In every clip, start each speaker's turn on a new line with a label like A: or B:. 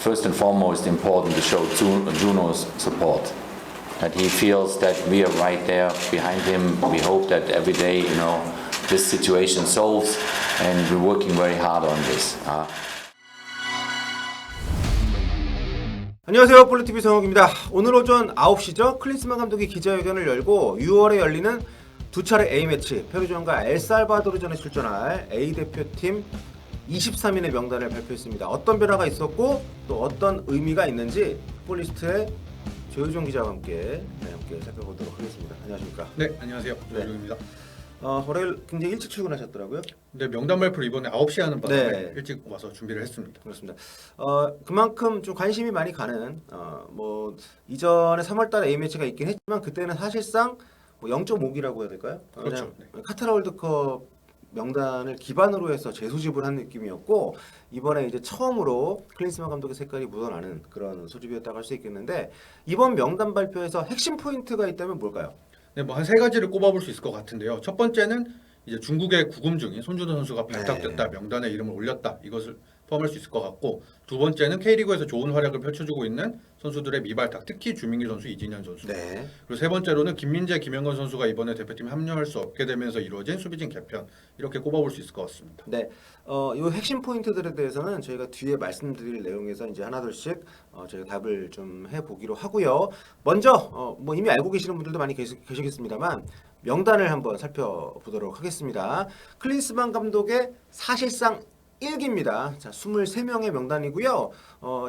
A: first and foremost important to show Juno's support. That he feels that we are right there behind him. We hope that every day, this situation solves, and we're working very hard on this.
B: 안녕하세요. 볼리TV 성욱입니다. 오늘 오전 9시죠. 클린스만 감독이 기자회견을 열고 6월에 열리는 두 차례 A매치 페루전과 엘살바도르전에 출전할 A대표팀 23인의 명단을 발표했습니다. 어떤 변화가 있었고 또 어떤 의미가 있는지 풋볼리스트의 조효정 기자와 함께 살펴보도록 하겠습니다. 안녕하십니까?
C: 네, 안녕하세요. 조효정입니다.
B: 월요일 굉장히 일찍 출근하셨더라고요.
C: 네, 명단 발표를 이번에 9시에 하는 바람에
B: 네.
C: 일찍 와서 준비를 했습니다.
B: 그렇습니다. 그만큼 좀 관심이 많이 가는 이전에 3월달에 A매치가 있긴 했지만 그때는 사실상 0.5기라고 해야 될까요?
C: 그렇죠.
B: 그냥 카타르 월드컵 명단을 기반으로 해서 재소집을 한 느낌이었고 이번에 이제 처음으로 클린스만 감독의 색깔이 묻어나는 그런 소집이었다고 할 수 있겠는데 이번 명단 발표에서 핵심 포인트가 있다면 뭘까요?
C: 네, 뭐 한 세 가지를 꼽아볼 수 있을 것 같은데요. 첫 번째는 이제 중국의 구금 중인 손준호 선수가 발탁됐다, 명단에 이름을 올렸다, 이것을 포함할 수 있을 것 같고, 두 번째는 K리그에서 좋은 활약을 펼쳐주고 있는 선수들의 미발탁, 특히 주민기 선수, 이진현 선수.
B: 네.
C: 그리고 세 번째로는 김민재, 김영건 선수가 이번에 대표팀에 합류할 수 없게 되면서 이루어진 수비진 개편, 이렇게 꼽아볼 수 있을 것 같습니다.
B: 네, 이 핵심 포인트들에 대해서는 저희가 뒤에 말씀드릴 내용에서 이제 하나둘씩 저희가 답을 좀 해보기로 하고요. 먼저 이미 알고 계시는 분들도 많이 계시겠습니다만 명단을 한번 살펴보도록 하겠습니다. 클린스만 감독의 사실상 1기입니다. 자, 23명의 명단이고요.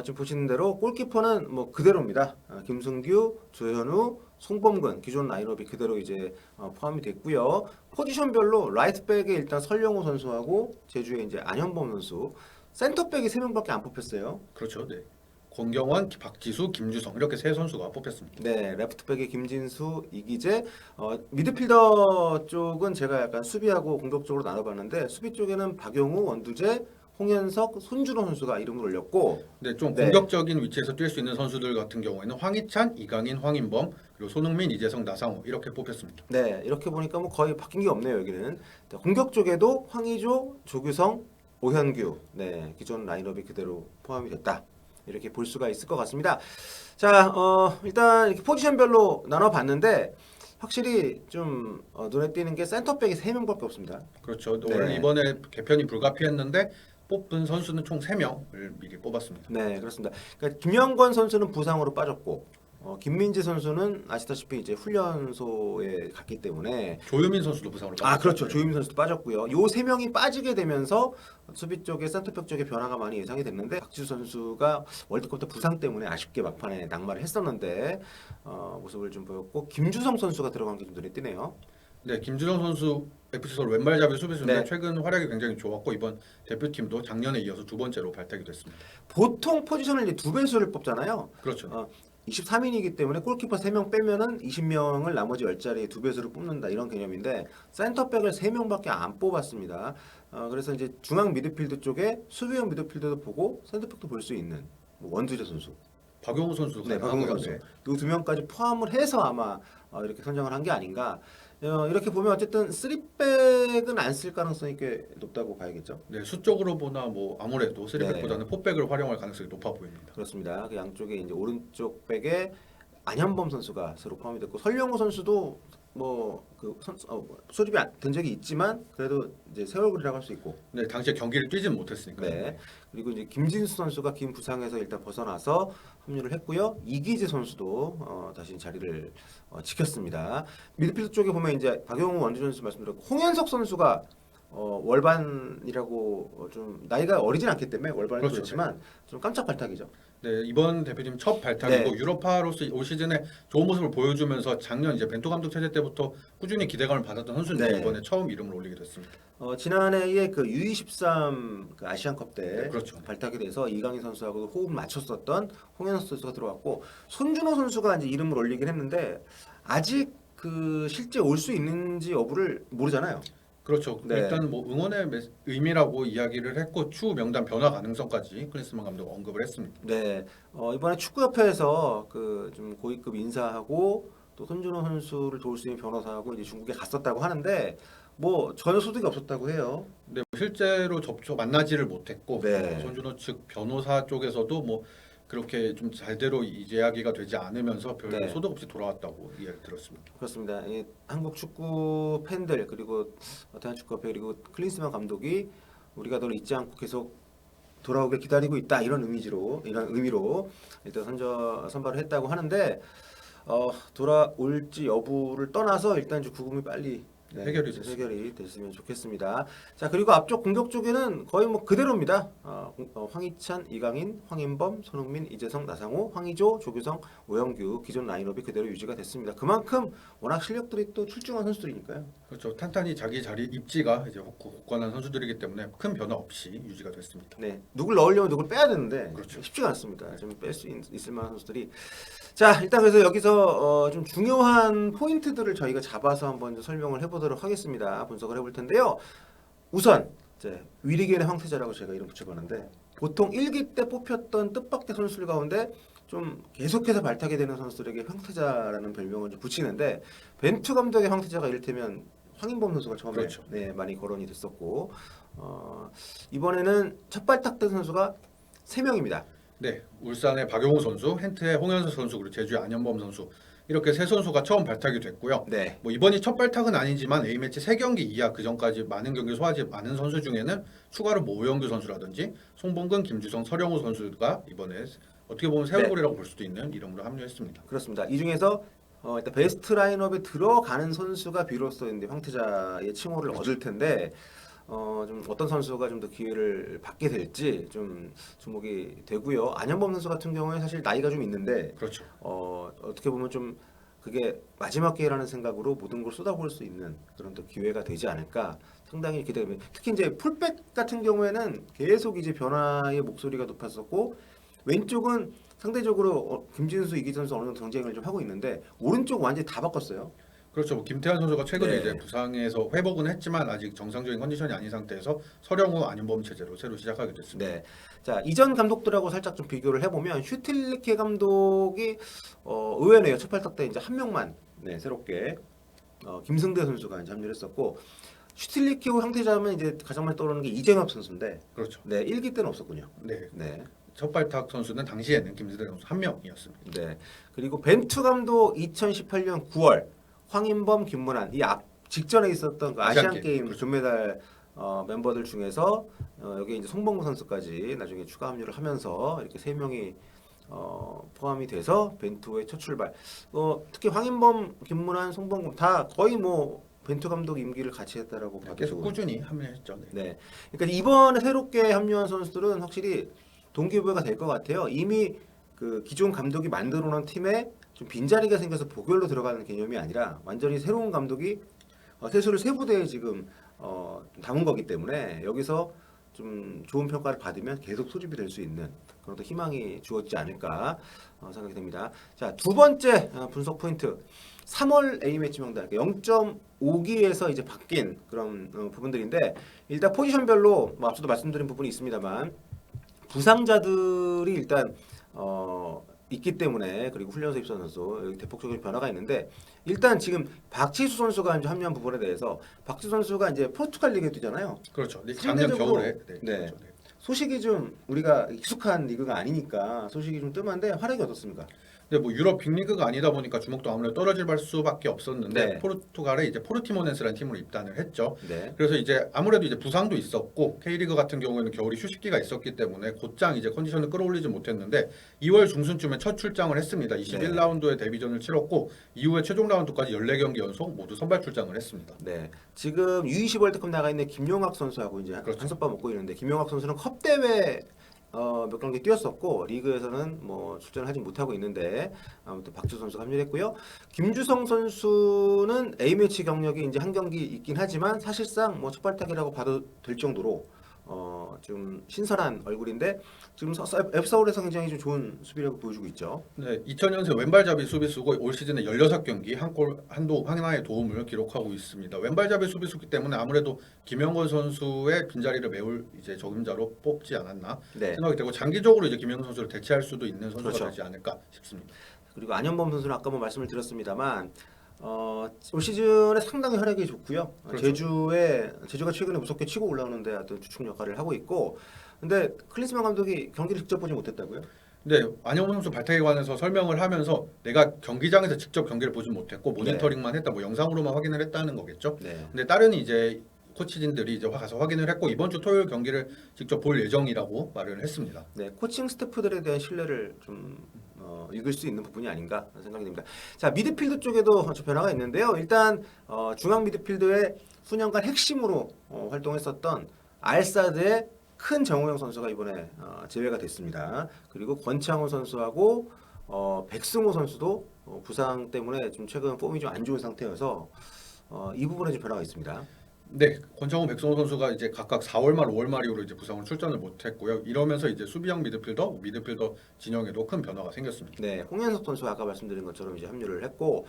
B: 지금 보시는 대로 골키퍼는 그대로입니다. 김승규, 조현우, 송범근 기존 라인업이 그대로 이제 포함이 됐고요. 포지션별로 라이트백에 일단 설영호 선수하고 제주에 이제 안현범 선수, 센터백이 3명밖에 안 뽑혔어요.
C: 그렇죠. 네. 권경원, 박지수, 김주성 이렇게 세 선수가 뽑혔습니다.
B: 네, 레프트백에 김진수, 이기재, 미드필더 쪽은 제가 약간 수비하고 공격적으로 나눠봤는데 수비 쪽에는 박용우, 원두재, 홍현석, 손준호 선수가 이름을 올렸고,
C: 네, 좀 공격적인 위치에서 뛸 수 있는 선수들 같은 경우에는 황희찬, 이강인, 황인범, 그리고 손흥민, 이재성, 나상호 이렇게 뽑혔습니다.
B: 네, 이렇게 보니까 거의 바뀐 게 없네요. 여기는 공격 쪽에도 황의조, 조규성, 오현규, 네, 기존 라인업이 그대로 포함이 됐다. 이렇게 볼 수가 있을 것 같습니다. 자, 일단 이렇게 포지션별로 나눠봤는데 확실히 좀 눈에 띄는 게 센터백이 3명밖에 없습니다.
C: 그렇죠.
B: 네.
C: 원래 이번에 개편이 불가피했는데 뽑은 선수는 총 3명을 미리 뽑았습니다.
B: 네, 그렇습니다. 그러니까 김영권 선수는 부상으로 빠졌고 김민재 선수는 아시다시피 이제 훈련소에 갔기 때문에
C: 조유민 선수도 부상으로 빠졌죠.
B: 그렇죠. 조유민 선수도 빠졌고요. 요 3명이 빠지게 되면서 수비 쪽에 센터백 쪽에 변화가 많이 예상이 됐는데 박지수 선수가 월드컵 때 부상 때문에 아쉽게 막판에 낙마를 했었는데 모습을 좀 보였고 김주성 선수가 들어간 게 좀 눈에 띄네요.
C: 네, 김주성 선수 FC 서울 왼발잡이 수비수인데
B: 네.
C: 최근 활약이 굉장히 좋았고 이번 대표팀도 작년에 이어서 두 번째로 발탁이 됐습니다.
B: 보통 포지션을 이제 두 배수를 뽑잖아요.
C: 그렇죠.
B: 23인이기 때문에 골키퍼 3명 빼면은 20명을 나머지 10자리에 두 배수를 뽑는다 이런 개념인데 센터백을 3명밖에 안 뽑았습니다. 그래서 이제 중앙 미드필드 쪽에 수비형 미드필더도 보고 센터백도 볼 수 있는 원두재 선수,
C: 박용우 선수,
B: 네, 박용우 선수 이 두 명까지 포함을 해서 아마 이렇게 선정을 한 게 아닌가. 이렇게 보면 어쨌든 3백은 안 쓸 가능성이 꽤 높다고 봐야겠죠.
C: 네, 수적으로 보나 아무래도 3백보다는 4백을 활용할 가능성이 높아 보입니다.
B: 그렇습니다. 그 양쪽에 이제 오른쪽 백에 안현범 선수가 새로 포함이 됐고 설영호 선수도 소집이 된 적이 있지만 그래도 이제 새 얼굴이라고 할 수 있고.
C: 네, 당시에 경기를 뛰진 못했으니까.
B: 네. 그리고 이제 김진수 선수가 긴 부상에서 일단 벗어나서 합류를 했고요. 이기재 선수도 다시 자리를 지켰습니다. 미드필더 쪽에 보면 이제 박용우, 원주 선수 말씀드렸고 홍현석 선수가 월반이라고 좀 나이가 어리진 않기 때문에 월반은
C: 그렇죠.
B: 그렇지만 좀 깜짝 발탁이죠.
C: 네, 이번 대표팀 첫 발탁이고
B: 네.
C: 유로파로서 올 시즌에 좋은 모습을 보여주면서 작년 이제 벤투 감독 체제 때부터 꾸준히 기대감을 받았던 선수인데
B: 네.
C: 이번에 처음 이름을 올리게 됐습니다.
B: 지난해에 그 U23 그 아시안컵 때
C: 네, 그렇죠.
B: 발탁이 돼서 이강인 선수하고 호흡 맞췄었던 홍현석 선수가 들어왔고 손준호 선수가 이제 이름을 올리긴 했는데 아직 그 실제 올 수 있는지 여부를 모르잖아요.
C: 그렇죠.
B: 네.
C: 일단 의원의 의미라고 이야기를 했고 추후 명단 변화 가능성까지 클린스만 감독 언급을 했습니다.
B: 네, 이번에 축구협회에서 그 좀 고위급 인사하고 또 손준호 선수를 도울 수 있는 변호사하고 이제 중국에 갔었다고 하는데 뭐 전혀 소득이 없었다고 해요.
C: 근데 실제로 만나지를 못했고
B: 네.
C: 손준호 측 변호사 쪽에서도 뭐 그렇게 좀 제대로 이야기가 되지 않으면서 별
B: 네.
C: 소득 없이 돌아왔다고 이야기 들었습니다.
B: 그렇습니다. 이 한국 축구 팬들 그리고 대한축구협회 그리고 클린스만 감독이 우리가 너를 잊지 않고 계속 돌아오길 기다리고 있다 이런 의미로 일단 선발을 했다고 하는데 돌아올지 여부를 떠나서 일단 좀 구금이 빨리 해결이 됐으면 좋겠습니다. 자 그리고 앞쪽 공격 쪽에는 거의 뭐 그대로입니다. 황희찬, 이강인, 황인범, 손흥민, 이재성, 나상호, 황의조, 조규성, 오영규 기존 라인업이 그대로 유지가 됐습니다. 그만큼 워낙 실력들이 또 출중한 선수들이니까요.
C: 그렇죠. 탄탄히 자기 자리 입지가 이제 굳건한 선수들이기 때문에 큰 변화 없이 유지가 됐습니다.
B: 네, 누굴 넣으려면 누굴 빼야 되는데
C: 그렇죠.
B: 쉽지가 않습니다. 좀 뺄 수 있을 만한 선수들이. 자, 일단 그래서 여기서 좀 중요한 포인트들을 저희가 잡아서 한번 좀 설명을 해보도록 하겠습니다. 분석을 해볼 텐데요. 우선 이제 위리겐의 황태자라고 제가 이름 붙여봤는데 보통 1기 때 뽑혔던 뜻밖의 선수들 가운데 좀 계속해서 발탁이 되는 선수들에게 황태자라는 별명을 좀 붙이는데 벤투 감독의 황태자가 이를테면 황인범 선수가 처음에
C: 그렇죠.
B: 네, 많이 거론이 됐었고 이번에는 첫 발탁된 선수가 3명입니다.
C: 네, 울산의 박용우 선수, hen트의 홍현석 선수, 그리고 제주의 안현범 선수 이렇게 세 선수가 처음 발탁이 됐고요.
B: 네.
C: 뭐 이번이 첫 발탁은 아니지만 A매치 3경기 이하 그 전까지 많은 경기 소화하지 않은 선수 중에는 추가로 뭐 오영규 선수라든지 송범근, 김주성, 서령우 선수가 이번에 어떻게 보면 새얼굴이라고 볼 수도 있는 이름으로 합류했습니다.
B: 그렇습니다. 이 중에서 일단 베스트 라인업에 들어가는 선수가 비로소 이제 황태자의 칭호를 얻을 텐데 좀 어떤 선수가 좀 더 기회를 받게 될지 좀 주목이 되고요. 안현범 선수 같은 경우에 사실 나이가 좀 있는데
C: 그렇죠.
B: 어떻게 보면 좀 그게 마지막 기회라는 생각으로 모든 걸 쏟아부을 수 있는 그런 또 기회가 되지 않을까 상당히 기대됩니다. 특히 이제 풀백 같은 경우에는 계속 이제 변화의 목소리가 높았었고 왼쪽은 상대적으로 김진수, 이기선 선수 어느 정도 경쟁을 좀 하고 있는데 오른쪽 완전히 다 바꿨어요.
C: 그렇죠. 뭐 김태환 선수가 최근에
B: 네.
C: 이제 부상에서 회복은 했지만 아직 정상적인 컨디션이 아닌 상태에서 서령우, 안현범 체제로 새로 시작하게 됐습니다.
B: 네. 자 이전 감독들하고 살짝 좀 비교를 해보면 슈틸리케 감독이 의외네요. 첫 발탁 때 이제 한 명만 새롭게 김승대 선수가 이제 합류했었고 슈틸리케와 황태자면 이제 가장 많이 떠오르는 게 이재엽 선수인데
C: 그렇죠.
B: 네 1기 때는 없었군요.
C: 네.
B: 네.
C: 첫 발탁 선수는 당시에는 김승대 선수 한 명이었습니다.
B: 네. 그리고 벤투 감독 2018년 9월 황인범, 김문환 이 직전에 있었던 그 아시안 게임
C: 그렇죠.
B: 금메달 멤버들 중에서 여기 이제 송범구 선수까지 나중에 추가 합류를 하면서 이렇게 3명이 포함이 돼서 벤투의 첫 출발. 특히 황인범, 김문환, 송범구 다 거의 뭐 벤투 감독 임기를 같이 했다라고 봐도
C: 계속
B: 좋은.
C: 꾸준히 합류했죠. 네.
B: 네. 그러니까 이번에 새롭게 합류한 선수들은 확실히 동기부여가 될 것 같아요. 이미 그 기존 감독이 만들어놓은 팀에 좀 빈자리가 생겨서 보결로 들어가는 개념이 아니라 완전히 새로운 감독이 세수를 세 부대에 지금 담은 거기 때문에 여기서 좀 좋은 평가를 받으면 계속 소집이 될 수 있는 그런 또 희망이 주어지지 않을까 생각이 됩니다. 자, 두 번째 분석 포인트. 3월 A매치 명단 0.5기에서 이제 바뀐 그런 부분들인데 일단 포지션별로 뭐 앞서도 말씀드린 부분이 있습니다만 부상자들이 일단 있기 때문에 그리고 훈련소 입선 선수 여기 대폭적인 변화가 있는데 일단 지금 박지수 선수가 이제 합류한 부분에 대해서 박지수 선수가 이제 포르투갈 리그에 뛰잖아요.
C: 그렇죠. 작년
B: 상대적으로-
C: 겨울에
B: 네.
C: 그렇죠. 네.
B: 소식이 좀 우리가 익숙한 리그가 아니니까 소식이 좀 뜸한데 활약이 어떻습니까?
C: 근데 뭐 유럽 빅리그가 아니다 보니까 주목도 아무래도 떨어질 수밖에 없었는데
B: 네.
C: 포르투갈에 이제 포르티모넨스라는 팀으로 입단을 했죠.
B: 네.
C: 그래서 이제 아무래도 이제 부상도 있었고 K리그 같은 경우에는 겨울이 휴식기가 있었기 때문에 곧장 이제 컨디션을 끌어올리지 못했는데 2월 중순쯤에 첫 출장을 했습니다. 21라운드에 데뷔전을 치렀고 이후에 최종 라운드까지 14경기 연속 모두 선발 출장을 했습니다.
B: 네. 지금 U20 월드컵 나가 있는 김용학 선수하고 이제
C: 그렇죠.
B: 한솥밥 먹고 있는데 김용학 선수는 컵 대회 몇 경기 뛰었었고 리그에서는 뭐 출전을 하지 못하고 있는데 아무튼 박지수 선수가 합류했고요. 김주성 선수는 A매치 경력이 이제 한 경기 있긴 하지만 사실상 뭐 첫발탁이라고 봐도 될 정도로 좀 신선한 얼굴인데 지금 F서울에서 굉장히 좀 좋은 수비력을 보여주고 있죠.
C: 네, 2000년생 왼발잡이 수비수고 올 시즌에 16경기 한 골 하나의 도움을 기록하고 있습니다. 왼발잡이 수비수기 때문에 아무래도 김영건 선수의 빈자리를 메울 이제 적임자로 뽑지 않았나
B: 네.
C: 생각이 되고 장기적으로 이제 김영건 선수를 대체할 수도 있는 선수가
B: 그렇죠.
C: 되지 않을까 싶습니다.
B: 그리고 안현범 선수는 아까 뭐 말씀을 드렸습니다만 올 시즌에 상당히 활약이 좋고요.
C: 그렇죠.
B: 제주가 최근에 무섭게 치고 올라오는데 어떤 주축 역할을 하고 있고. 근데 클린스만 감독이 경기를 직접 보지 못했다고요?
C: 근데 안영호 선수 발탁에 관해서 설명을 하면서 내가 경기장에서 직접 경기를 보진 못했고 모니터링만 했다, 뭐 영상으로만 확인을 했다는 거겠죠.
B: 네.
C: 근데 다른 이제 코치진들이 이제 가서 확인을 했고 이번 주 토요일 경기를 직접 볼 예정이라고 말을 했습니다.
B: 네, 코칭 스태프들에 대한 신뢰를 좀 읽을 수 있는 부분이 아닌가 하는 생각이 듭니다. 자, 미드필드 쪽에도 좀 변화가 있는데요. 일단 중앙 미드필드의 수년간 핵심으로 활동했었던 알사드의 큰 정우영 선수가 이번에 제외가 됐습니다. 그리고 권창훈 선수하고 백승호 선수도 부상 때문에 좀 최근 폼이 좀 안 좋은 상태여서 이 부분에 좀 변화가 있습니다.
C: 네, 권창훈, 백성호 선수가 이제 각각 4월 말, 5월 말 이후로 이제 부상을 출전을 못했고요. 이러면서 이제 수비형 미드필더 진영에도 큰 변화가 생겼습니다.
B: 네, 홍현석 선수 아까 말씀드린 것처럼 이제 합류를 했고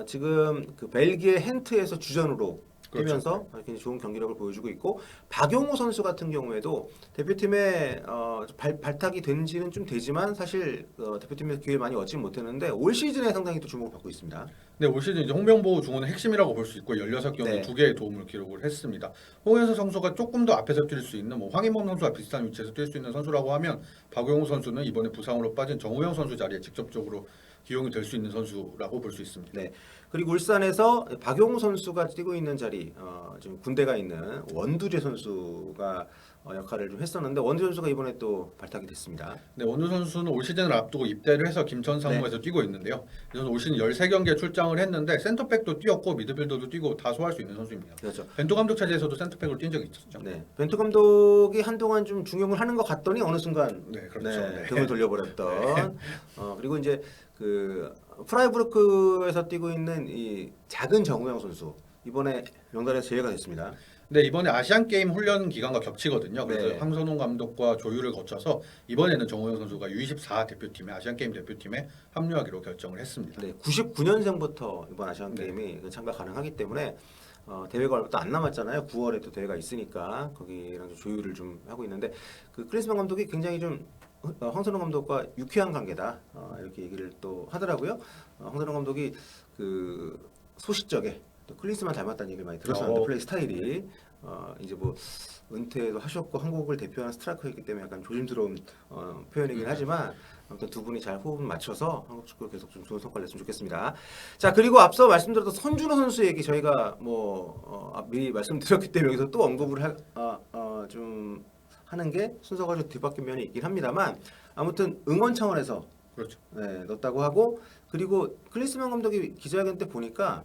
B: 지금 그 벨기에 헨트에서 주전으로 뛰면서 굉장히 좋은 경기력을 보여주고 있고 박용호 선수 같은 경우에도 대표팀에 발탁이 된 지는 좀 되지만 사실 대표팀에서 기회를 많이 얻지 못했는데 올 시즌에 상당히 또 주목을 받고 있습니다.
C: 네, 올 시즌 이제 홍명보 중원의 핵심이라고 볼 수 있고 16경기
B: 네.
C: 2개의 도움을 기록을 했습니다. 홍현석 선수가 조금 더 앞에서 뛸 수 있는 뭐 황희범 선수와 비슷한 위치에서 뛸 수 있는 선수라고 하면 박용호 선수는 이번에 부상으로 빠진 정우영 선수 자리에 직접적으로 기용이 될 수 있는 선수라고 볼 수 있습니다.
B: 네. 그리고 울산에서 박용호 선수가 뛰고 있는 자리 지금 군대가 있는 원두재 선수가 역할을 좀 했었는데 원두재 선수가 이번에 또 발탁이 됐습니다.
C: 네, 원우 선수는 올 시즌을 앞두고 입대를 해서 김천 상무에서 뛰고 있는데요. 이는 올 시즌 13경기에 출장을 했는데 센터백도 뛰었고 미드필더도 뛰고 다 소화할 수 있는 선수입니다.
B: 그렇죠.
C: 벤투 감독 차지에서도 센터백으로 뛴 적이 있었죠.
B: 네. 벤투 감독이 한동안 좀 중용을 하는 것 같더니 어느 순간
C: 네, 그렇죠. 네.
B: 등을 돌려버렸던. 그리고 이제 그 프라이부르크에서 뛰고 있는 이 작은 정우영 선수 이번에 명단에서 제외가 됐습니다.
C: 네, 이번에 아시안 게임 훈련 기간과 겹치거든요. 그래서
B: 네.
C: 황선홍 감독과 조율을 거쳐서 이번에는 정우영 선수가 U24 대표팀에 아시안 게임 대표팀에 합류하기로 결정을 했습니다.
B: 네, 99년생부터 이번 아시안
C: 네.
B: 게임이 참가 가능하기 때문에 대회가 얼마 또 안 남았잖아요. 9월에 또 대회가 있으니까 거기랑 좀 조율을 좀 하고 있는데 그 클린스만 감독이 굉장히 좀 황선홍 감독과 유쾌한 관계다 이렇게 얘기를 또 하더라고요. 황선홍 감독이 그 소싯적에 또 클린스만 닮았다는 얘기를 많이 들었었는데 플레이 스타일이 이제 뭐 은퇴도 하셨고 한국을 대표하는 스트라이커였기 때문에 약간 조심스러운 표현이긴 하지만 아무튼 두 분이 잘 호흡을 맞춰서 한국 축구를 계속 좀 좋은 성과를 냈으면 좋겠습니다. 자, 그리고 앞서 말씀드렸던 선준호 선수 얘기 저희가 미리 말씀드렸기 때문에 여기서 또 언급을 좀 하는 게 순서가 좀 뒤바뀐 면이 있긴 합니다만 아무튼 응원 차원에서
C: 그렇죠.
B: 네, 넣었다고 하고 그리고 클린스만 감독이 기자회견 때 보니까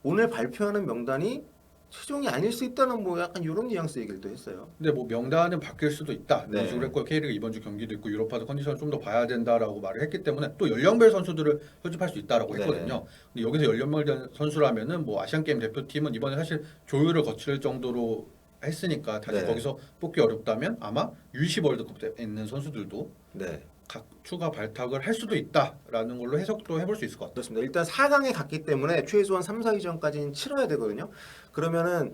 B: 오늘 발표하는 명단이 최종이 아닐 수 있다는 뭐 약간 이런 뉘앙스 얘기를 또 했어요.
C: 근데 뭐 명단은 바뀔 수도 있다.
B: 네.
C: 이런 식으로 했고 K리그 이번 주 경기도 있고 유로파도 컨디션을 좀 더 봐야 된다라고 말을 했기 때문에 또 연령별 선수들을 소집할 수 있다라고
B: 네.
C: 했거든요. 근데 여기서 연령별 선수라면은 뭐 아시안 게임 대표팀은 이번에 사실 조율을 거칠 정도로 했으니까 다시
B: 네.
C: 거기서 뽑기 어렵다면 아마 U20 월드컵에 있는 선수들도
B: 네.
C: 각 추가 발탁을 할 수도 있다라는 걸로 해석도 해볼 수 있을 것 같아요.
B: 그렇습니다. 일단 4강에 갔기 때문에 최소한 3, 4위전까지는 치러야 되거든요. 그러면은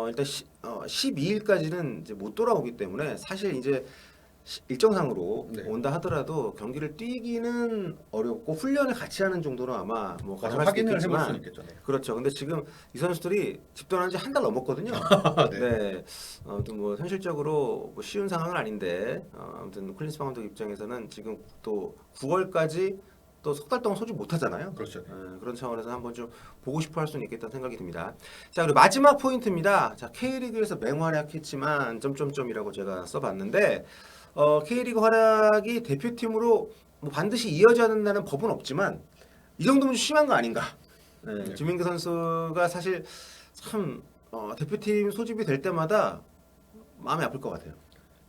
B: 일단 12일까지는 이제 못 돌아오기 때문에 사실 이제 일정상으로
C: 네.
B: 온다 하더라도 경기를 뛰기는 어렵고 훈련을 같이 하는 정도는 아마 뭐
C: 가서
B: 가능할 수도
C: 확인을 해볼
B: 있겠지만
C: 수는 있겠죠. 네.
B: 그렇죠. 근데 지금 이 선수들이 집단한 지 한 달 넘었거든요.
C: 네.
B: 네. 아무튼 뭐 현실적으로 뭐 쉬운 상황은 아닌데 아무튼 클린스만 감독 입장에서는 지금 또 9월까지 또 석 달 동안 소집 못 하잖아요.
C: 그렇죠.
B: 그런 차원에서 한번 좀 보고 싶어 할 수는 있겠다는 생각이 듭니다. 자, 그리고 마지막 포인트입니다. 자, K리그에서 맹활약했지만 점점점이라고 제가 써봤는데 K리그 활약이 대표팀으로 뭐 반드시 이어져야 된다는 법은 없지만 이 정도면 좀 심한 거 아닌가? 네, 주민규 선수가 사실 참 대표팀 소집이 될 때마다 마음이 아플 것 같아요.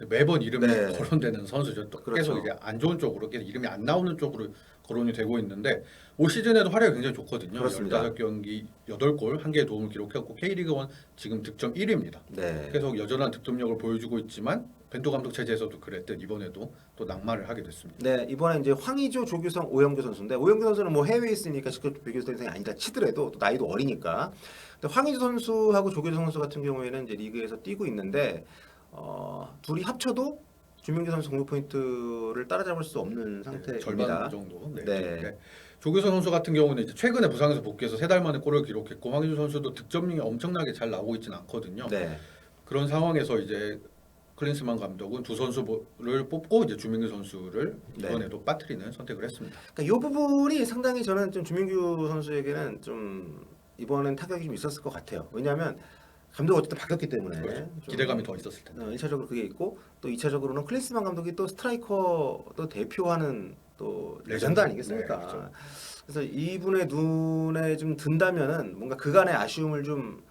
C: 매번 이름이
B: 네.
C: 거론되는 선수죠. 또
B: 그렇죠.
C: 계속 이제 안 좋은 쪽으로 계속 이름이 안 나오는 쪽으로 거론이 되고 있는데 올 시즌에도 활약이 굉장히 좋거든요.
B: 그렇습니다.
C: 15경기 8골 1개의 도움을 기록했고 K리그 1 지금 득점 1위입니다.
B: 네.
C: 계속 여전한 득점력을 보여주고 있지만 벤투 감독 체제에서도 그랬듯 이번에도 또 낙마를 하게 됐습니다.
B: 네, 이번에 이제 황의조, 조규성, 오영규 선수인데 오영규 선수는 뭐 해외에 있으니까 직접 비교 대상이 아니다 치더라도 또 나이도 어리니까. 근데 황의조 선수하고 조규성 선수 같은 경우에는 이제 리그에서 뛰고 있는데 둘이 합쳐도 주민규 선수 공격 포인트를 따라잡을 수 없는 상태입니다.
C: 절반 정도. 네.
B: 네.
C: 네. 조규성 선수 같은 경우는 이제 최근에 부상에서 복귀해서 3달 만에 골을 기록했고 황의조 선수도 득점력이 엄청나게 잘 나오고 있지는 않거든요.
B: 네.
C: 그런 상황에서 이제 클린스만 감독은 두 선수를 뽑고 이제 주민규 선수를
B: 네.
C: 이번에도 빠뜨리는 선택을 했습니다.
B: 그러니까 이 부분이 상당히 저는 좀 주민규 선수에게는 좀 이번엔 타격이 좀 있었을 것 같아요. 왜냐하면 감독 어쨌든 바뀌었기 때문에
C: 그렇죠.
B: 좀
C: 기대감이 더 있었을 텐데.
B: 1차적으로 그게 있고 또 2차적으로는 클린스만 감독이 또 스트라이커 또 대표하는 또 레전드 아니겠습니까?
C: 네, 그렇죠.
B: 그래서 이분의 눈에 좀 든다면은 뭔가 그간의 아쉬움을 좀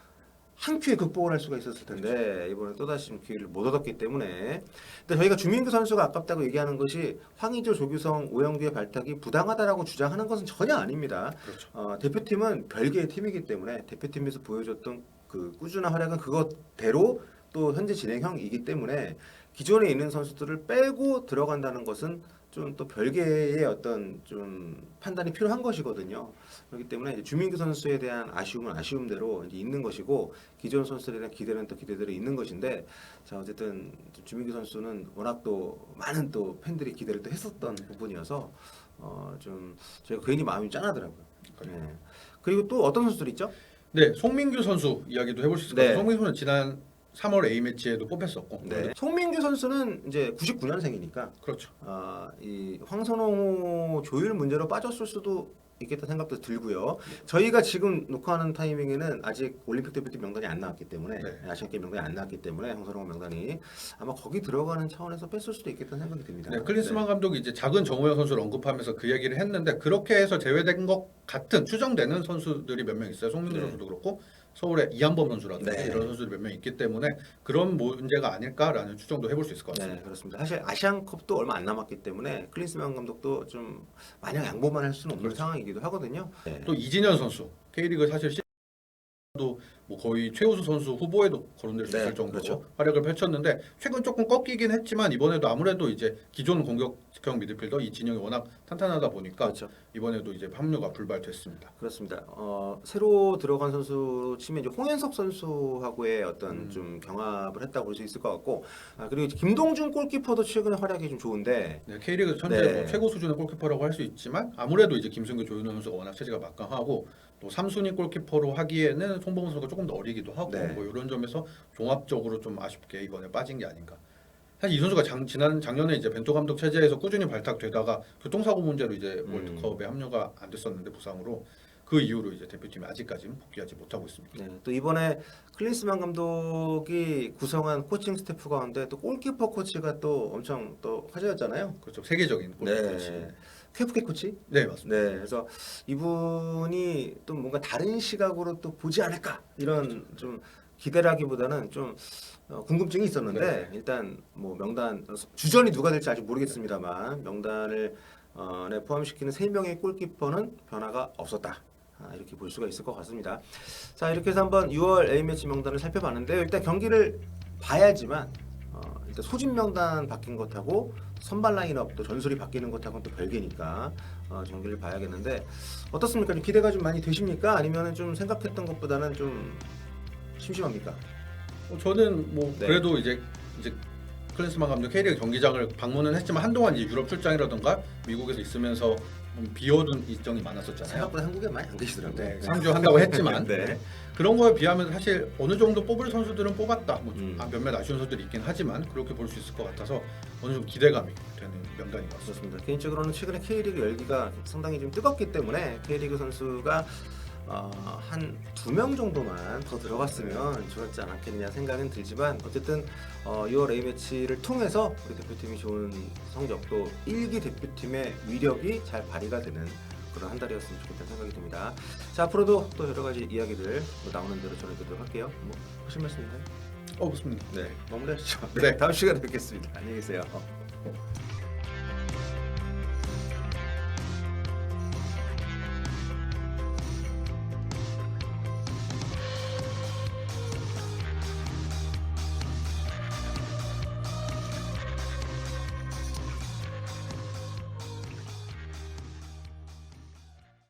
B: 한 큐에 극복을 할 수가 있었을 텐데 이번에 또다시 좀 기회를 못 얻었기 때문에 근데 저희가 주민규 선수가 아깝다고 얘기하는 것이 황의조, 조규성, 오영규의 발탁이 부당하다라고 주장하는 것은 전혀 아닙니다.
C: 그렇죠.
B: 대표팀은 별개의 팀이기 때문에 대표팀에서 보여줬던 그 꾸준한 활약은 그것대로 또 현재 진행형이기 때문에 기존에 있는 선수들을 빼고 들어간다는 것은 좀 또 별개의 어떤 좀 판단이 필요한 것이거든요. 그렇기 때문에 이제 주민규 선수에 대한 아쉬움은 아쉬움대로 이제 있는 것이고 기존 선수들에 대한 기대는 또 기대대로 있는 것인데 자 어쨌든 주민규 선수는 워낙 또 많은 또 팬들이 기대를 또 했었던 부분이어서 좀 저희가 괜히 마음이 짠하더라고요. 네. 그리고 또 어떤 선수들 있죠?
C: 네, 송민규 선수 이야기도 해볼 수 있을 것
B: 네.
C: 같아요. 송민규 선수는 지난 3월 A 매치에도 뽑혔었고,
B: 네. 송민규 선수는 이제 99년생이니까
C: 그렇죠.
B: 이 황선홍 조율 문제로 빠졌을 수도 있겠다 생각도 들고요. 저희가 지금 녹화하는 타이밍에는 아직 올림픽 대표팀 명단이 안 나왔기 때문에
C: 네.
B: 아시안 게임 명단이 안 나왔기 때문에 황선홍 명단이 아마 거기 들어가는 차원에서 뺐을 수도 있겠다는 생각이 듭니다.
C: 네, 클린스만 감독이 이제 작은 정우영 선수를 언급하면서 그 얘기를 했는데 그렇게 해서 제외된 것 같은 추정되는 선수들이 몇 명 있어요. 송민규
B: 네.
C: 선수도 그렇고 서울의 이한범 선수라든지
B: 네.
C: 이런 선수들이 몇 명 있기 때문에 그런 문제가 아닐까라는 추정도 해볼 수 있을 것 같습니다.
B: 네, 그렇습니다. 사실 아시안컵도 얼마 안 남았기 때문에 클린스만 감독도 좀 마냥 양보만 할 수는 없는 상황이기도 하거든요. 네.
C: 또 이진현 선수 K리그 사실 도 뭐 거의 최우수 선수 후보에도 거론될 수
B: 네,
C: 있을 정도로
B: 그렇죠.
C: 활약을 펼쳤는데 최근 조금 꺾이긴 했지만 이번에도 아무래도 이제 기존 공격형 미드필더 이진영이 워낙 탄탄하다 보니까
B: 그렇죠.
C: 이번에도 이제 합류가 불발됐습니다.
B: 그렇습니다. 새로 들어간 선수 치면 이제 홍현석 선수하고의 어떤 좀 경합을 했다고 볼 수 있을 것 같고, 그리고 이제 김동준 골키퍼도 최근에 활약이 좀 좋은데,
C: 네, K리그 현재
B: 네.
C: 뭐 최고 수준의 골키퍼라고 할 수 있지만 아무래도 이제 김승규 조윤호 선수가 워낙 체제가 막강하고 또 3순위 골키퍼로 하기에는 송범호 선수가 조금 더 어리기도 하고
B: 네.
C: 뭐 이런 점에서 종합적으로 좀 아쉽게 이번에 빠진 게 아닌가. 사실 이 선수가 작년에 이제 벤토 감독 체제에서 꾸준히 발탁되다가 교통사고 문제로 이제 월드컵에 합류가 안 됐었는데 부상으로 그 이후로 이제 대표팀에 아직까지는 복귀하지 못하고 있습니다.
B: 네, 또 이번에 클린스만 감독이 구성한 코칭 스태프 가운데 또 골키퍼 코치가 또 엄청 또 화제였잖아요.
C: 그렇죠. 세계적인 골키퍼 코치.
B: 쾌프케 코치?
C: 네, 맞습니다.
B: 네, 그래서 이분이 또 뭔가 다른 시각으로 또 보지 않을까 이런 좀 기대라기보다는 좀 궁금증이 있었는데
C: 네.
B: 일단 뭐 명단 주전이 누가 될지 아직 모르겠습니다만 명단을 네, 포함시키는 3명의 골키퍼는 변화가 없었다. 이렇게 볼 수가 있을 것 같습니다. 자, 이렇게 해서 한번 6월 A매치 명단을 살펴봤는데요. 일단 경기를 봐야지만 일단 소집 명단 바뀐 것하고 선발 라인업 또 전술이 바뀌는 것하고는 또 별개니까 경기를 봐야겠는데 어떻습니까? 좀 기대가 좀 많이 되십니까? 아니면 좀 생각했던 것보다는 좀 심심합니까?
C: 저는 뭐
B: 네.
C: 그래도 이제 클린스만 감독 K리그 경기장을 방문은 했지만 한동안 이제 유럽 출장이라던가 미국에서 있으면서 좀 비워둔 일정이 많았었잖아요.
B: 생각보다 한국에 많이 안 계시더라고요.
C: 네, 상주한다고 했지만
B: 네.
C: 그런 거에 비하면 사실 어느 정도 뽑을 선수들은 뽑았다. 뭐 몇몇 아쉬운 선수들이 있긴 하지만 그렇게 볼 수 있을 것 같아서 어느 정도 기대감이 되는 명단인 것 같습니다.
B: 그렇습니다. 개인적으로는 최근에 K리그 열기가 상당히 좀 뜨겁기 때문에 K리그 선수가 한 2명 정도만 더 들어갔으면 좋았지 않았겠냐 생각은 들지만 어쨌든 6월 A매치를 통해서 우리 대표팀이 좋은 성적 또 1기 대표팀의 위력이 잘 발휘가 되는 그런 한 달이었으면 좋겠다는 생각이 듭니다. 자, 앞으로도 또 여러 가지 이야기들 나오는 대로 전해드리도록 할게요. 뭐 하실 말씀 있나요?
C: 없습니다.
B: 네, 마무리하시죠.
C: 네.
B: 다음 시간에 뵙겠습니다. 안녕히 계세요.